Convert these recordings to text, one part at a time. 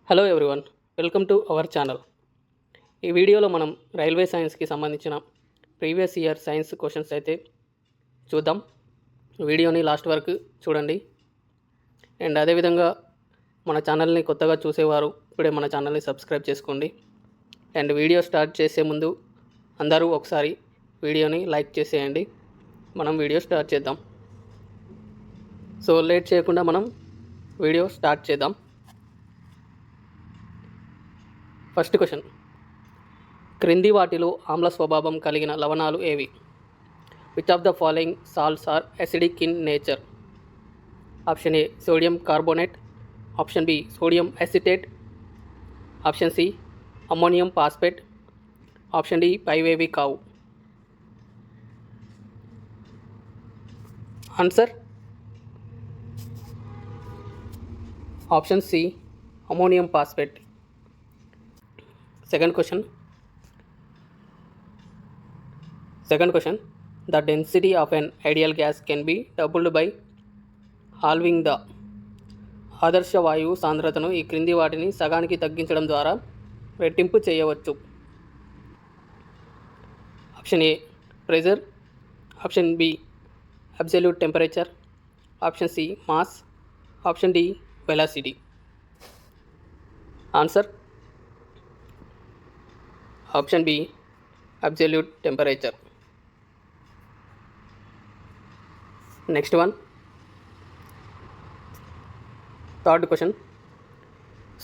Hello everyone, welcome to our channel. ఈ వీడియోలో మనం రైల్వే సైన్స్కి సంబంధించిన ప్రీవియస్ ఇయర్ సైన్స్ క్వశ్చన్స్ అయితే చూద్దాం. వీడియోని లాస్ట్ వరకు చూడండి. అండ్ అదేవిధంగా మన ఛానల్ని కొత్తగా చూసేవారు ఇప్పుడే మన ఛానల్ని సబ్స్క్రైబ్ చేసుకోండి. అండ్ వీడియో స్టార్ట్ చేసే ముందు అందరూ ఒకసారి వీడియోని లైక్ చేసేయండి. మనం వీడియో స్టార్ట్ చేద్దాం. సో లేట్ చేయకుండా మనం వీడియో స్టార్ట్ చేద్దాం. ఫస్ట్ క్వశ్చన్, క్రింది వాటిలో ఆమ్ల స్వభావం కలిగిన లవణాలు ఏవి? Which of the following salts are acidic in nature? Option A sodium carbonate, option B sodium acetate, option C ammonium phosphate, option D పైవేవి కావు. Answer option C ammonium phosphate. Second question, the density of an ideal gas can be doubled by halving the ఆదర్శ వాయువు సాంద్రతను ఈ క్రింది వాటిని సగానికి తగ్గించడం ద్వారా రెట్టింపు చేయవచ్చు. Option A pressure, option B absolute temperature, option C mass, option D velocity. Answer option B absolute temperature. Next one, third question,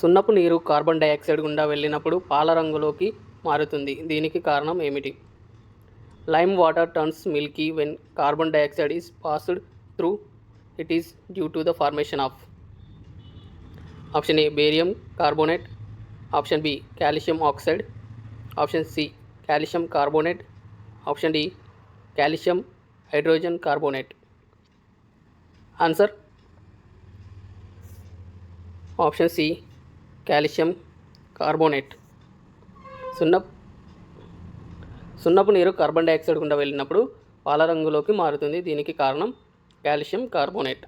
సున్నపు నీరు కార్బన్ డైఆక్సైడ్ గుండా వెళ్ళినప్పుడు పాల రంగులోకి మారుతుంది. దీనికి కారణం ఏమిటి? Lime water turns milky when carbon dioxide is passed through. It is due to the formation of. Option A barium carbonate, option B calcium oxide, option C calcium carbonate, option D calcium hydrogen carbonate. Answer option C calcium carbonate. సున్నపు నీరు carbon dioxide గుండా వెళ్ళినప్పుడు పాల రంగులోకి మారుతుంది. దీనికి కారణం calcium carbonate.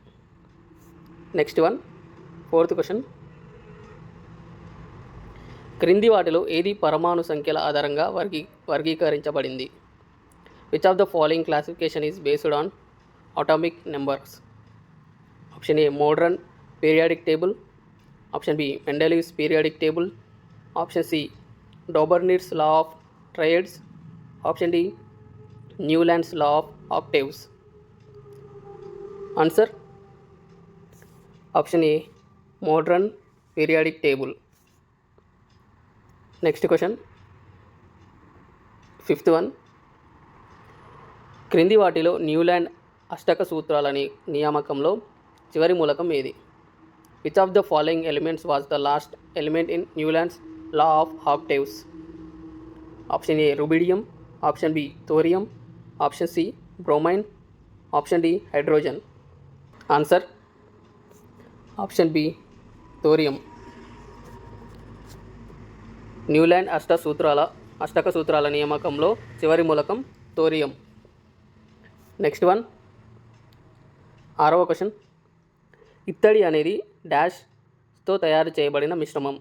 Next one, fourth question, క్రింది వాటిలో ఏది పరమాణు సంఖ్యల ఆధారంగా వర్గీకరించబడింది? Which of the following classification is based on atomic numbers? Option A modern periodic table, option B Mendeleev's periodic table, option C Dobereiner's law of triads, option D Newlands law of octaves. Answer option A modern periodic table. Next question, fifth one, క్రింది వాటిలో Newland అష్టక సూత్రాలని నియామకంలో చివరి మూలకం ఏది? Which of the following elements was the last element in Newlands law of octaves? Option A rubidium, option B thorium, option C bromine, option D hydrogen. Answer option B thorium. Newland అష్టక సూత్రాల నియామకంలో చివరి మూలకం thorium. Next one, ఆరవ question, ఇత్తడి అనేది డాష్తో తయారు చేయబడిన మిశ్రమం.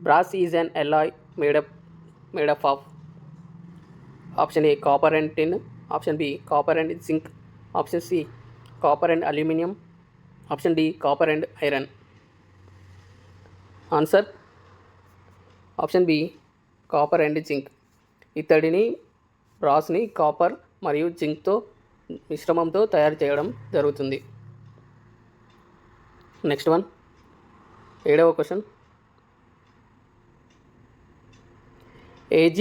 Brass is an alloy made up of. Option A copper and tin, option B copper and zinc, option C copper and aluminium, option D copper and iron. Answer option B copper and zinc. ఇత్తడిని, బ్రాస్ని copper మరియు జింక్తో మిశ్రమంతో తయారు చేయడం జరుగుతుంది. Next one, ఏడవ question, Ag+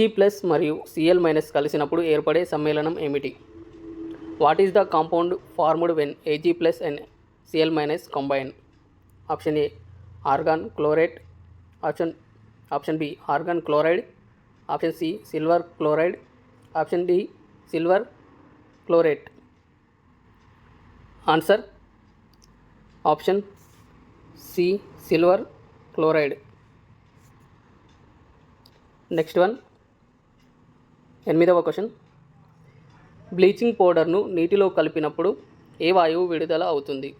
మరియు Cl- కలిసినప్పుడు ఏర్పడే సమ్మేళనం ఏమిటి? What is the compound formed when Ag+ and Cl- combine? Option A argon chlorate, option B argon chloride, option C silver chloride, option D silver chlorate. Answer option C silver chloride. Next one, ఎనిమిదవ question, bleaching పౌడర్ను నీటిలో కలిపినప్పుడు ఏ వాయువు విడుదల అవుతుంది?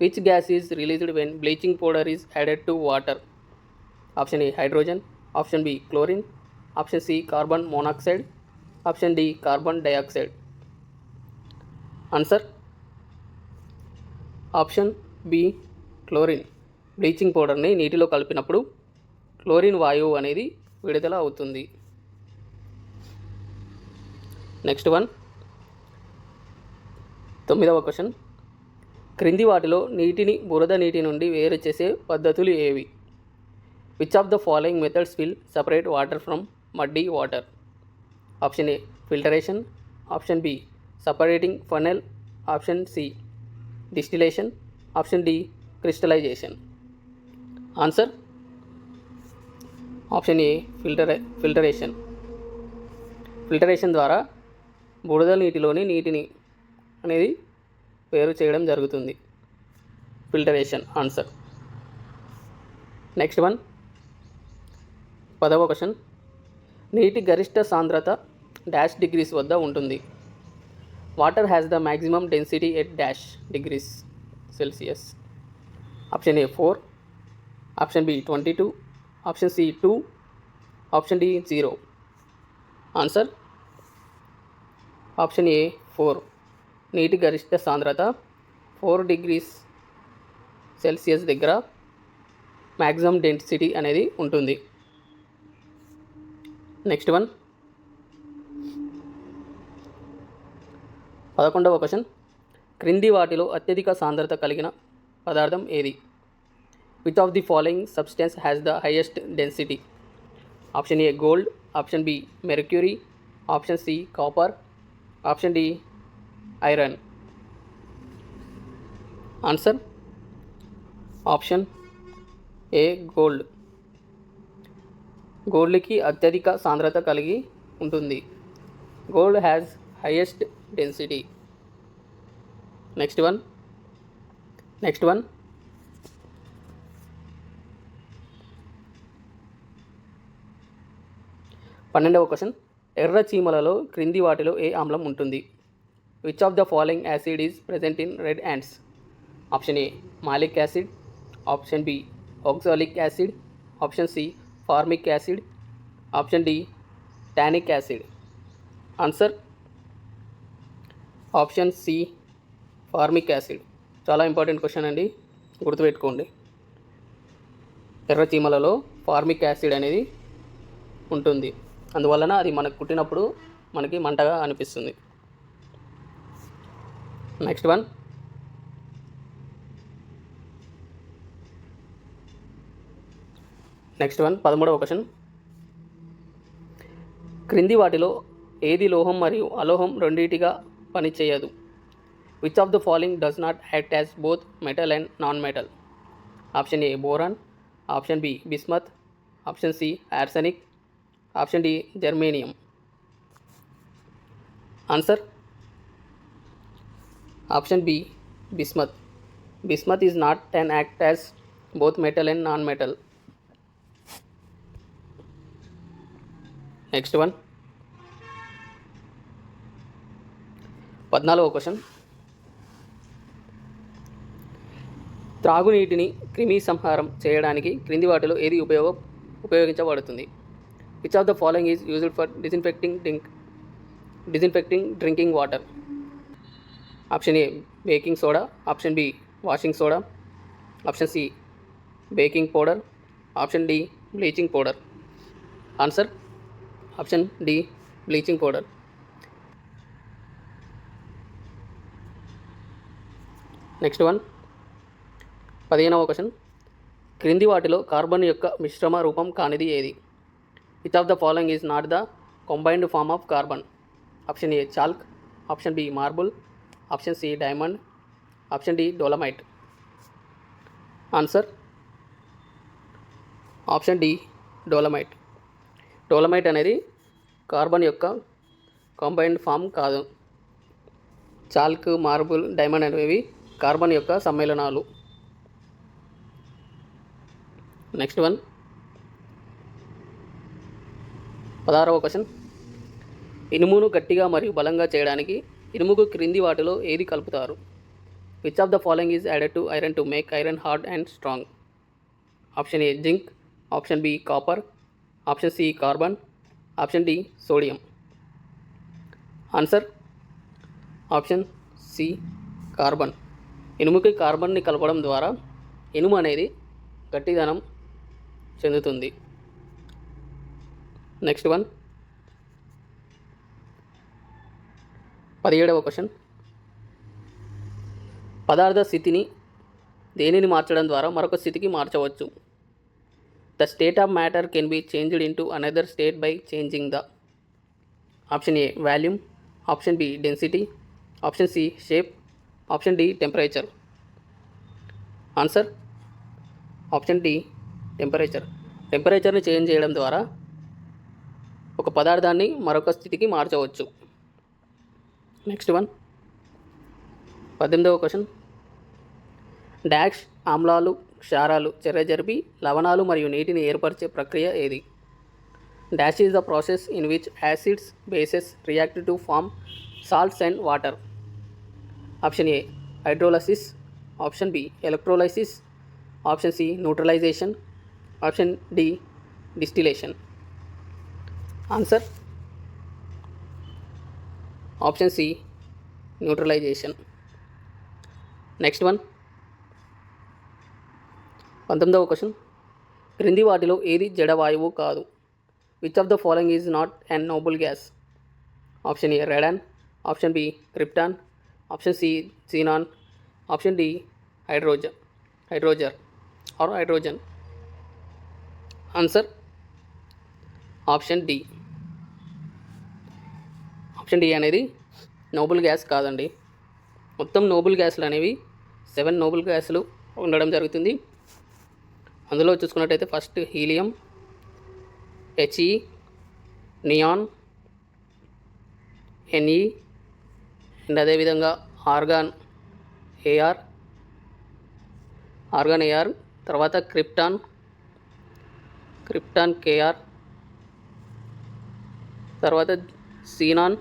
Which gas is released when bleaching powder is added to water? Option A hydrogen, option B chlorine, option C carbon monoxide, option D carbon dioxide. Answer option B chlorine. Bleaching పౌడర్ని నీటిలో కలిపినప్పుడు క్లోరిన్ వాయువు అనేది విడుదల అవుతుంది. Next one, 9వ question. క్రింది వాటిలో నీటిని బురద నీటి నుండి వేరు చేసే పద్ధతులు ఏవి? Which of the following methods will separate water from muddy water? Option A filtration, option B separating funnel, option C distillation, option D crystallization. Answer option A filtration. Filtration ద్వారా బురద నీటిలోని నీటిని అనేది వేరు చేయడం జరుగుతుంది. Filtration answer. నెక్స్ట్ వన్, 10వ question. నీటి గరిష్ట సాంద్రత డాష్ డిగ్రీస్ వద్ద ఉంటుంది. Water has the maximum density at dash degrees Celsius. Option A 4, option B 22, option C 2, option D 0. Answer option A 4. నీటి గరిష్ట సాంద్రత 4 డిగ్రీస్ సెల్సియస్ దగ్గర మ్యాక్సిమం డెన్సిటీ అనేది ఉంటుంది. నెక్స్ట్ వన్, 11వ క్వశ్చన్. క్రింది వాటిలో అత్యధిక సాంద్రత కలిగిన పదార్థం ఏది? Which of the following substance has the highest density? Option A gold, option B mercury, option C copper, option D iron. Answer option A gold. గోల్డ్కి అత్యధిక సాంద్రత కలిగి ఉంటుంది. Gold has highest density. Next one, 12వ question. ఎర్ర చీమలలో క్రింది వాటిలో ఏ ఆమ్లం ఉంటుంది? Which of the following acid is present in red ants? Option A malic acid, option B oxalic acid, option C formic acid, option D tannic acid. Answer option C formic acid. చాలా important question అండి, గుర్తుపెట్టుకోండి. ఎర్ర చీమలలో formic acid అనేది ఉంటుంది, అందువలన అది మనకు కుట్టినప్పుడు మనకి మంటగా అనిపిస్తుంది. నెక్స్ట్ వన్, 13వ క్వశ్చన్. క్రింది వాటిలో ఏది లోహం మరియు అలోహం రెండింటిగా పనిచేయదు? Which of the following does not act as both metal and non metal? Option A boron, option B bismuth, option C arsenic, option D germanium. Answer option B bismuth. Bismuth is not an act as both metal and non-metal. Next one, 14వ question. త్రాగునీటిని క్రిమి సంహారం చేయడానికి క్రింది వాటిలో ఏది ఉపయోగించబడుతుంది? Which of the following is used for disinfecting drinking water? Option A baking soda, option B washing soda, option C baking powder, option D bleaching powder. Answer option D bleaching powder. Next one, 15వ question. క్రింది వాటిలో carbon యొక్క మిశ్రమ రూపం కానిది ఏది? Which of the following is not the combined form of carbon? Option A చాల్క్, option B marble, option C diamond, option D dolomite. Answer option D dolomite. Dolomite అనేది carbon యొక్క కంబైన్డ్ ఫామ్ కాదు. Chalk, marble, diamond అనేవి carbon యొక్క సమ్మేళనాలు. Next one, 16వ question. ఇనుమును గట్టిగా మరియు బలంగా చేయడానికి ఇనుముకు క్రింది వాటిలో ఏది కలుపుతారు? Which of the following is added to iron to make iron hard and strong? Option A zinc, option B copper, option C carbon, option D sodium. Answer option C carbon. ఇనుముకి కార్బన్ని కలపడం ద్వారా ఇనుము అనేది గట్టిదనం చెందుతుంది. నెక్స్ట్ వన్, 17వ question. పదార్థ స్థితిని దేనిని మార్చడం ద్వారా మరొక స్థితికి మార్చవచ్చు? The state of matter can be changed into another state by changing the. Option A volume, option B density, option C shape, option D temperature. Answer option D temperature. టెంపరేచర్ని చేంజ్ చేయడం ద్వారా ఒక పదార్థాన్ని మరొక స్థితికి మార్చవచ్చు. నెక్స్ట్ వన్, 18వ question. Dash ఆమ్లాలు, క్షారాలు చర్య జరిపి లవణాలు మరియు నీటిని ఏర్పరిచే ప్రక్రియ ఏది? Dash is the process in which acids, bases react to form salts and water. Option A hydrolysis, option B electrolysis, option C neutralisation, option D distillation. Answer option C neutralisation. Next one, 19వ question. క్రింది వాటిలో ఏది జడవాయువు కాదు? Which of the following is not and noble gas? Option A radon, option B krypton, option C xenon, option D hydrogen. Answer option D. Option D అనేది Nobel gas కాదండి. మొత్తం Nobel గ్యాస్లు అనేవి 7 నోబుల్ గ్యాస్లు ఉండడం జరుగుతుంది. అందులో చూసుకున్నట్టయితే first helium, HE, neon, NE, and అదేవిధంగా argon AR, తర్వాత క్రిప్టాన్ కేఆర్, తర్వాత సీనాన్,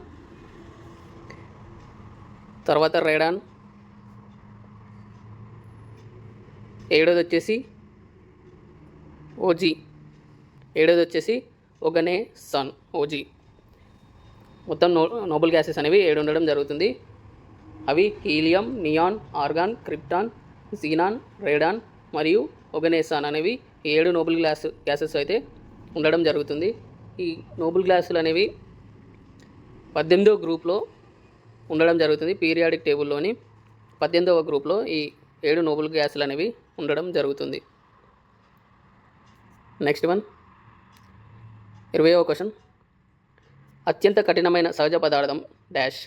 తర్వాత రేడాన్, ఏడోది వచ్చేసి ఒగనే సన్ ఓజీ. మొత్తం నోబుల్ గ్యాసెస్ అనేవి 7 ఉండడం జరుగుతుంది. అవి helium, neon, argon, krypton, xenon, radon మరియు ఒగనేసాన్ అనేవి 7 నోబుల్ గ్యాసెస్ అయితే ఉండడం జరుగుతుంది. ఈ నోబుల్ గ్యాసులు అనేవి 18వ గ్రూప్లో ఉండడం జరుగుతుంది. పీరియాడిక్ టేబుల్లోని 18వ గ్రూప్లో ఈ 7 నోబుల్ గ్యాసులు అనేవి ఉండడం జరుగుతుంది. నెక్స్ట్ వన్, 20వ క్వశ్చన్. అత్యంత కఠినమైన సహజ పదార్థం dash.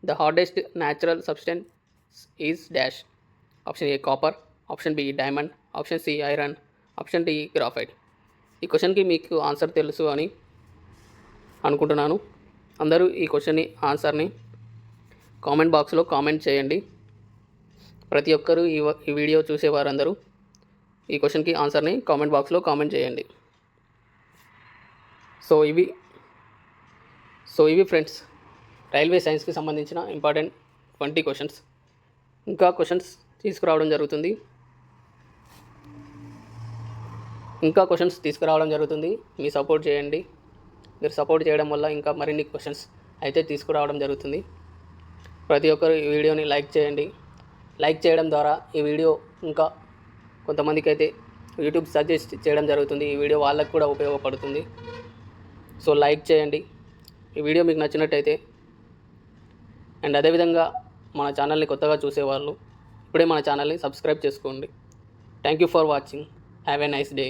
The hardest natural substance is dash. Option A copper, option B diamond, option C iron, option D graphite. ఈ క్వశ్చన్కి మీకు ఆన్సర్ తెలుసు అని అనుకుంటున్నాను. అందరూ ఈ క్వశ్చన్ని ఆన్సర్ని కామెంట్ బాక్స్లో కామెంట్ చేయండి. ప్రతి ఒక్కరూ ఈ వీడియో చూసేవారందరూ ఈ క్వశ్చన్కి ఆన్సర్ని కామెంట్ బాక్స్లో కామెంట్ చేయండి. సో ఇవి ఫ్రెండ్స్ రైల్వే సైన్స్కి సంబంధించిన ఇంపార్టెంట్ 20 క్వశ్చన్స్. ఇంకా క్వశ్చన్స్ తీసుకురావడం జరుగుతుంది. మీ సపోర్ట్ చేయండి. మీరు సపోర్ట్ చేయడం వల్ల ఇంకా మరిన్ని క్వశ్చన్స్ అయితే తీసుకురావడం జరుగుతుంది. ప్రతి ఒక్కరు ఈ వీడియోని లైక్ చేయండి. లైక్ చేయడం ద్వారా ఈ వీడియో ఇంకా కొంతమందికి అయితే యూట్యూబ్ సజెస్ట్ చేయడం జరుగుతుంది. ఈ వీడియో వాళ్ళకు కూడా ఉపయోగపడుతుంది. సో లైక్ చేయండి ఈ వీడియో మీకు నచ్చినట్టయితే. అండ్ అదేవిధంగా మన ఛానల్ని కొత్తగా చూసేవాళ్ళు ఇప్పుడే మన ఛానల్ని సబ్స్క్రైబ్ చేసుకోండి. Thank you for watching. Have a nice day.